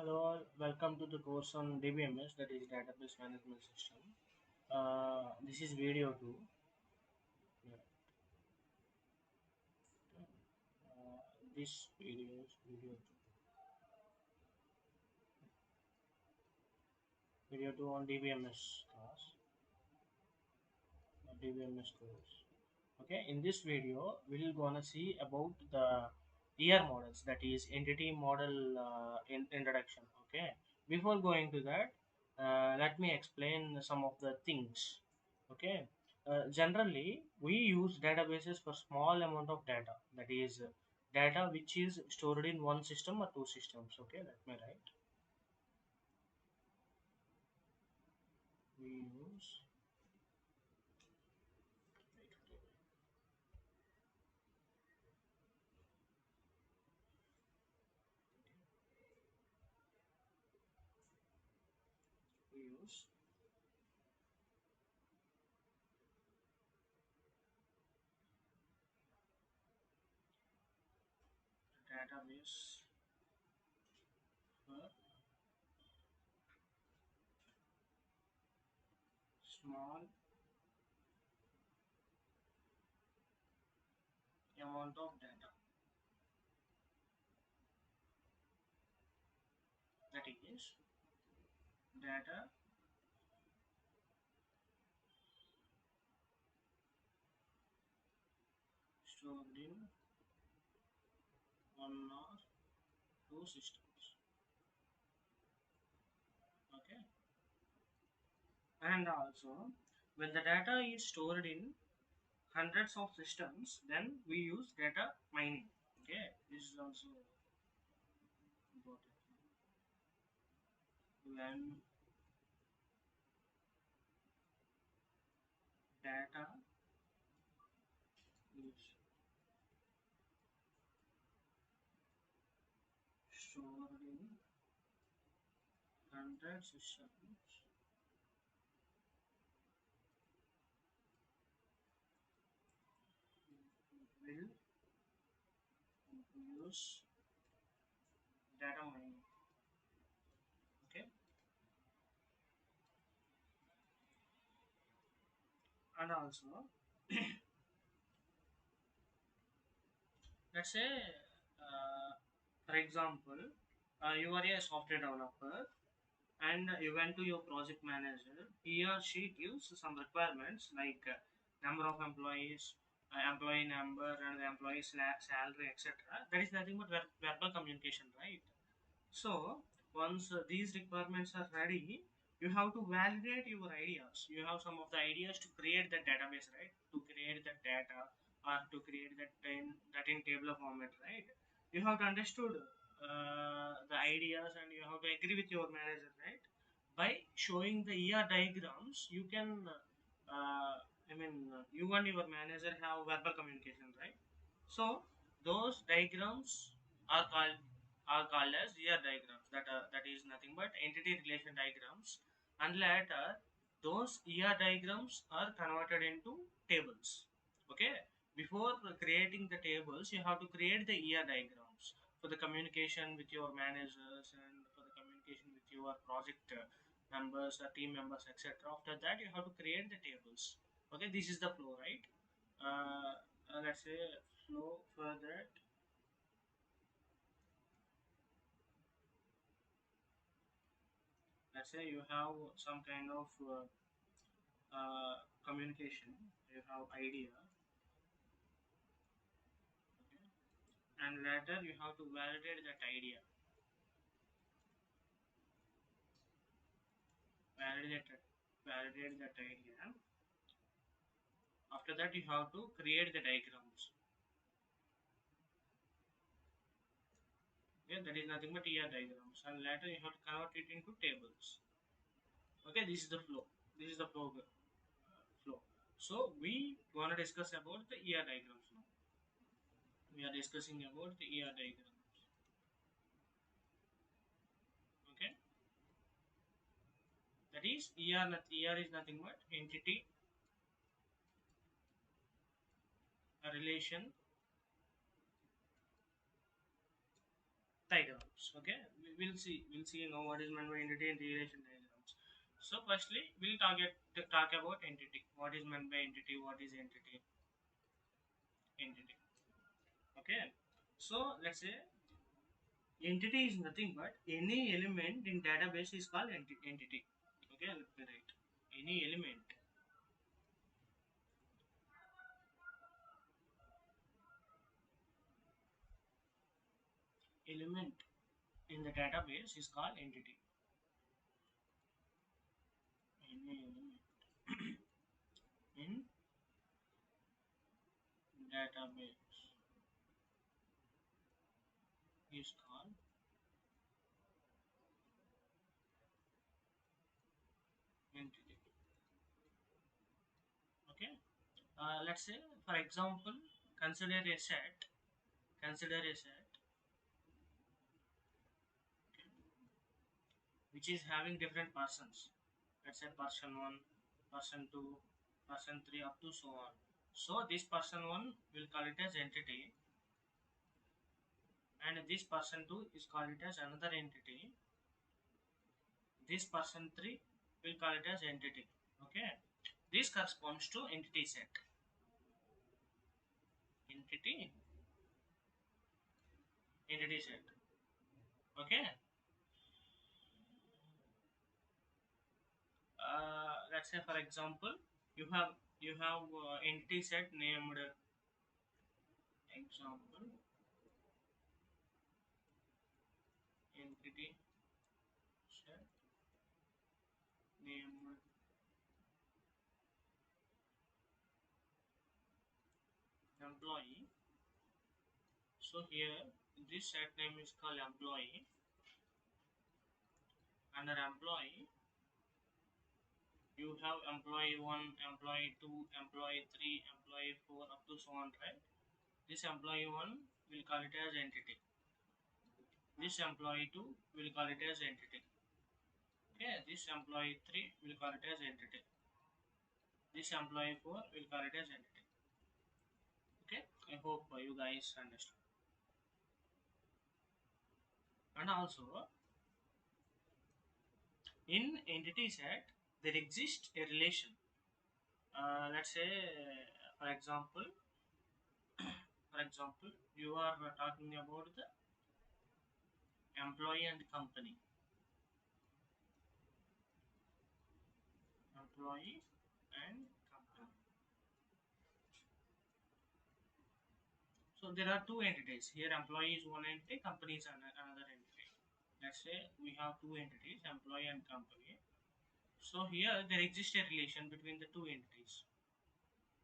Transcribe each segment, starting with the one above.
Hello, all. Welcome to the course on DBMS, that is Database Management System. This is video 2. Yeah. This video is video 2. Video 2 on DBMS class, DBMS course. Okay, in this video, we're gonna see about the ER models, that is entity model introduction. Okay, before going to that, let me explain some of the things. Okay, generally we use databases for small amount of data, that is data which is stored in one system or two systems. Okay, let me write. We use we use database for small amount of data, that is data stored in one or two systems. Okay, and also when the data is stored in hundreds of systems, then we use data mining. Okay, this is also important. When data is stored in hundred systems, will use data mining. Okay, and also let's say, uh, for example, you are a software developer and you went to your project manager. He or she gives some requirements like number of employees, employee number, and the employee salary, etc. That is nothing but verbal communication, right? So once these requirements are ready, you have to validate your ideas. You have some of the ideas to create the database, right? To create the data or to create that in table format, right? You have to understood the ideas and you have to agree with your manager, right? By showing the ER diagrams, you can. You and your manager have verbal communication, right? So those diagrams are called are called as ER diagrams. That is nothing but entity relation diagrams. And later, those ER diagrams are converted into tables. Okay. Before creating the tables, you have to create the ER diagrams for the communication with your managers and for the communication with your project members or team members, etc. After that, you have to create the tables. Okay, this is the flow, right? Let's say flow for that. Let's say you have some kind of communication, you have idea, okay? And later you have to validate that idea, validate it, validate that idea. After that, you have to create the diagrams. Okay, that is nothing but ER diagrams, and later you have to convert it into tables. Okay, this is the flow. This is the flow. So we gonna discuss about the ER diagrams now. We are discussing about the ER diagrams. Okay, that is ER is nothing but entity relation diagrams. Okay, we'll see now what is meant by entity and relation diagrams. So firstly we'll talk about entity. What is meant by entity? What is entity? Okay, so let's say entity is nothing but any element in database is called entity. Okay, let me write any element in the database is called entity. Any element in database is called entity. Okay, let's say for example, consider a set. Consider a set which is having different persons. Let's say person one, person two, person three, up to so on. So this person one will call it as entity, and this person two is called it as another entity. This person three will call it as entity. Okay, this corresponds to entity set. Entity entity set. Okay, let's say for example, you have entity set named example entity set named employee. So here this set name is called employee. Under employee you have employee 1, employee 2, employee 3, employee 4, up to so on, right? This employee 1 will call it as entity. This employee 2 will call it as entity. Okay, this employee 3 will call it as entity. This employee 4 will call it as entity. Okay, I hope you guys understand. And also in entity set there exists a relation. Let's say for example you are talking about the employee and company. Employee and company. So there are two entities here. Employee is one entity, company is another entity. Let's say we have two entities, employee and company. So here there exists a relation between the two entities.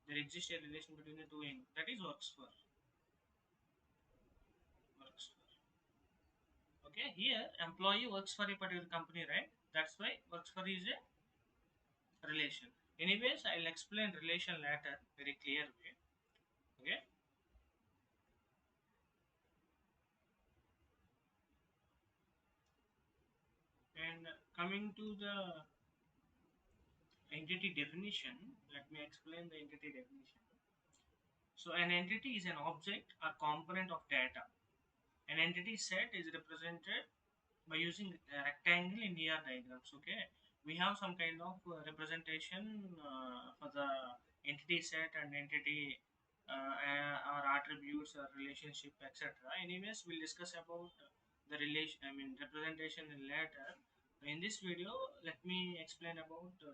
There exists a relation between the two entities, that is works for. Okay, here employee works for a particular company, right? That's why works for is a relation. Anyways, I'll explain relation later very clear way. Okay, and coming to the entity definition, let me explain the entity definition. So an entity is an object or component of data. An entity set is represented by using a rectangle in ER diagrams. Okay, we have some kind of representation for the entity set and entity or attributes or relationship, etc. Anyways, we'll discuss about the relation, I mean representation in later. In this video, let me explain about the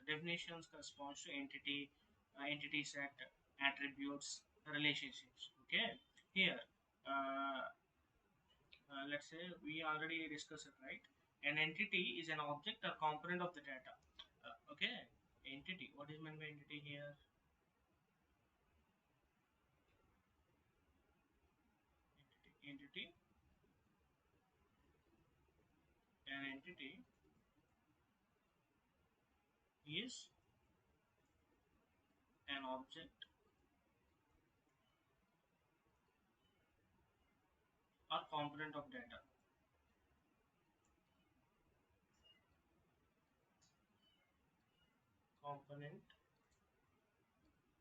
definitions corresponds to entity, entity set, attributes, relationships. Okay, here. Let's say we already discussed it, right? An entity is an object or component of the data. Okay, entity. What is meant by entity here? Entity. An entity is an object or component of data. Component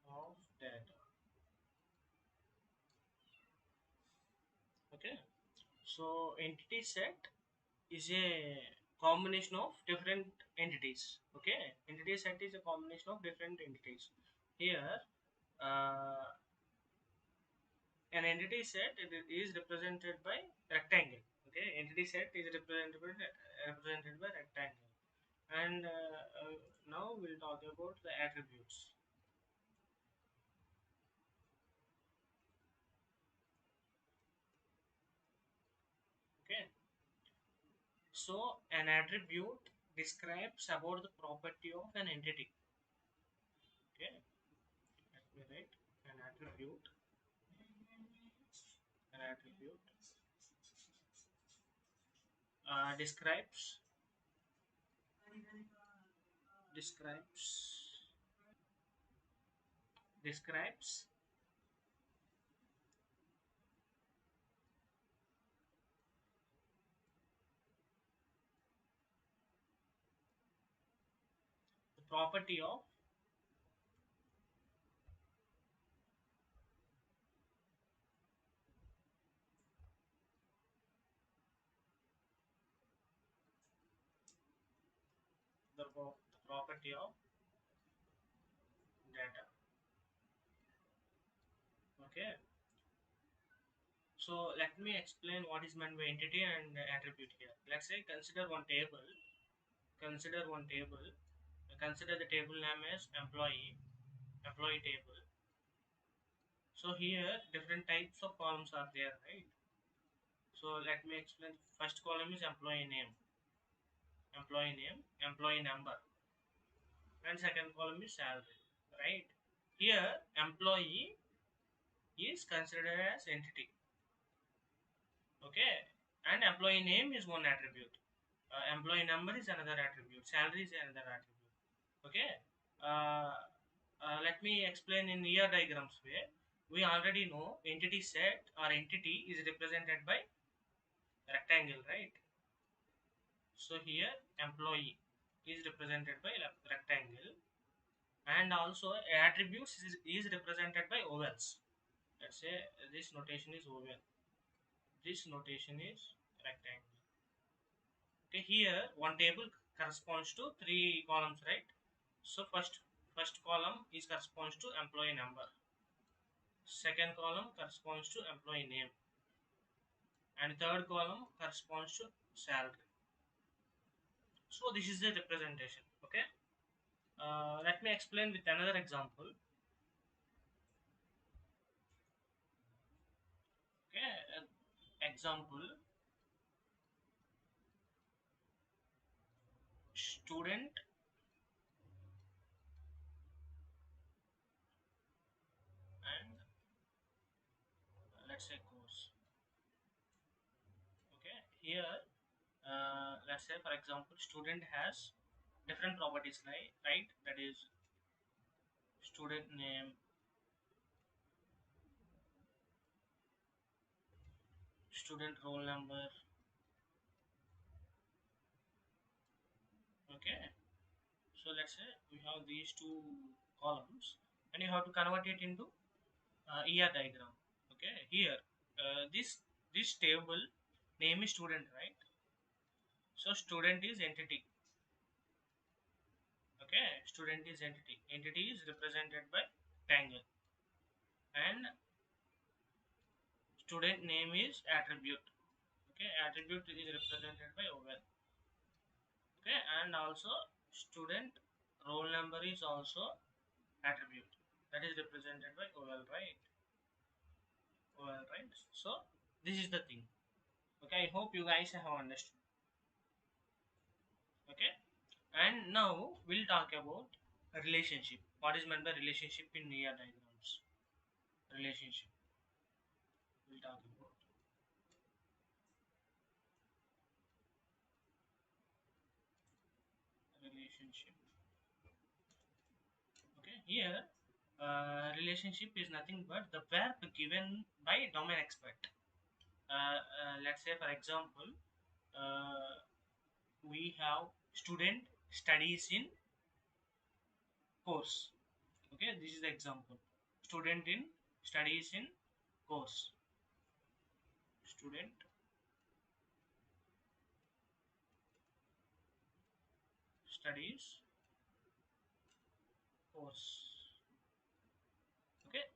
of data. Okay. So entity set is a combination of different entities. Okay, entity set is a combination of different entities. Here, uh, an entity set it is represented by rectangle. Okay, entity set is represented by rectangle. And now we'll talk about the attributes. Okay, so an attribute describes about the property of an entity. Okay, let me write an attribute. An attribute describes describes describes the property of the property of data. Okay, so let me explain what is meant by entity and attribute here. Let's say consider one table. Consider one table. Consider the table name as employee table. So here different types of columns are there, right? So let me explain. First column is employee number, and second column is salary, right? Here employee is considered as entity. Okay, and employee name is one attribute. Employee number is another attribute. Salary is another attribute. Okay. Uh, Let me explain in ER diagrams way. We already know entity set or entity is represented by rectangle, right? So here employee is represented by rectangle, and also attributes is represented by ovals. Let's say this notation is oval. This notation is rectangle. Okay, here one table corresponds to three columns, right? So first column is corresponds to employee number. Second column corresponds to employee name, and third column corresponds to salary. So this is the representation. Okay. Let me explain with another example. Okay. Example: student and let's say course. Okay. Here, let's say for example, student has different properties, right? That is student name, student roll number. Okay, so let's say we have these two columns, and you have to convert it into ER diagram. Okay, here this table name is student, right? So student is entity. Okay, student is entity. Entity is represented by triangle, and student name is attribute. Okay, attribute is represented by oval. Okay, and also student roll number is also attribute, that is represented by oval, right. So this is the thing. Okay, I hope you guys have understood. Okay, and now we'll talk about a relationship. What is meant by relationship in near diagrams? Relationship, we'll talk about relationship. Okay, here relationship is nothing but the verb given by domain expert. Let's say for example, uh, we have student studies in course. Okay, this is the example. Student in studies in course. Student studies, course. Okay,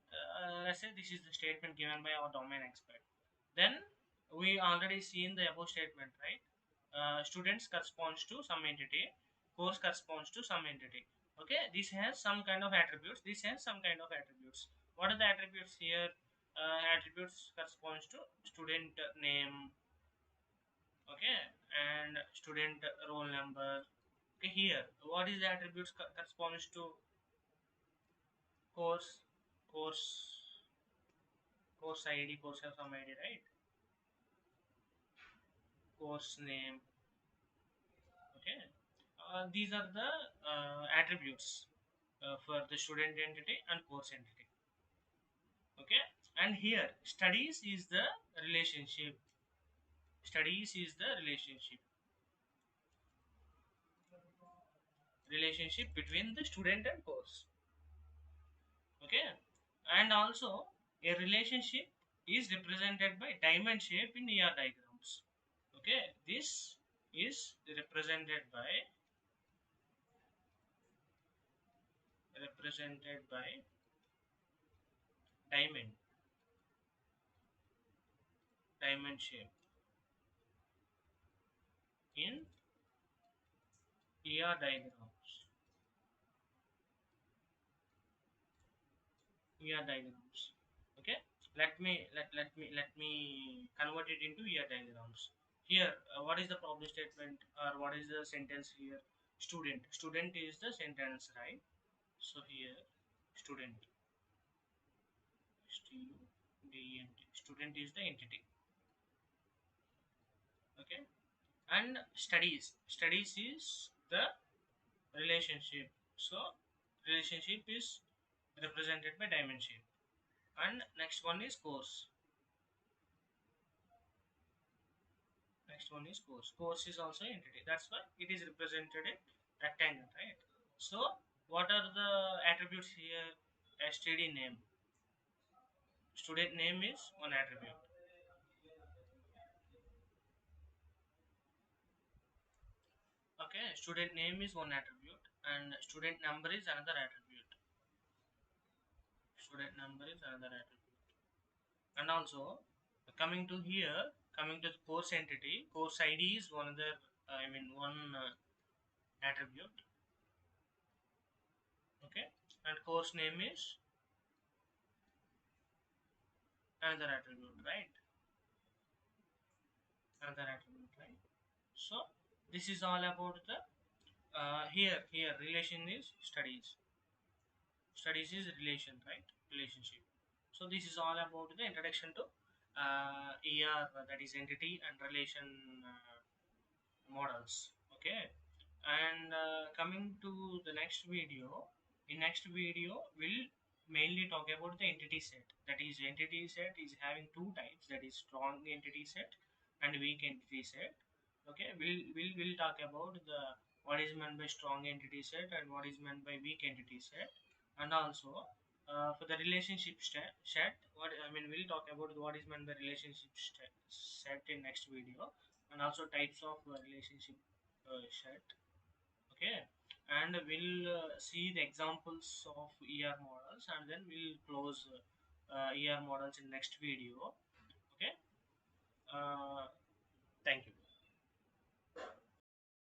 let's say this is the statement given by our domain expert. Then we already seen the above statement, right? Students corresponds to some entity, course corresponds to some entity. Okay, this has some kind of attributes, this has some kind of attributes. What are the attributes here? Attributes corresponds to student name, okay, and student roll number. Okay, here what is the attributes corresponds to course, course, course id, course have some id, right? Course name. Okay, these are the attributes for the student entity and course entity. Okay, and here studies is the relationship, studies is the relationship between the student and course. Okay, and also a relationship is represented by diamond shape in ER diagrams. Okay, this is represented by diamond, diamond shape in ER diagrams. ER diagrams. Okay, let me convert it into ER diagrams. Here, what is the problem statement or what is the sentence here? Student is the sentence, right? So here, student, student is the entity. Okay, and studies is the relationship. So relationship is represented by dimension. And next one is course. Next one is course. Course is also entity. That's why it is represented in rectangle, right? So what are the attributes here? STD name. Student name is one attribute. Okay, student name is one attribute, and student number is another attribute. Student number is another attribute. And also coming to here, coming to the course entity, course ID is one other. One attribute. Okay, and course name is another attribute, right? Another attribute, right? So this is all about the here relation is studies. Studies is relation, right? Relationship. So this is all about the introduction to ER, that is entity and relation models. Okay, and coming to the next video, in next video we'll mainly talk about the entity set. That is, entity set is having two types, that is strong entity set and weak entity set. Okay, we'll talk about the what is meant by strong entity set and what is meant by weak entity set. And also for the relationship set, what we'll talk about what is meant by relationship set in next video, and also types of relationship set. Okay, and we'll see the examples of ER models, and then we'll close ER models in next video. Okay,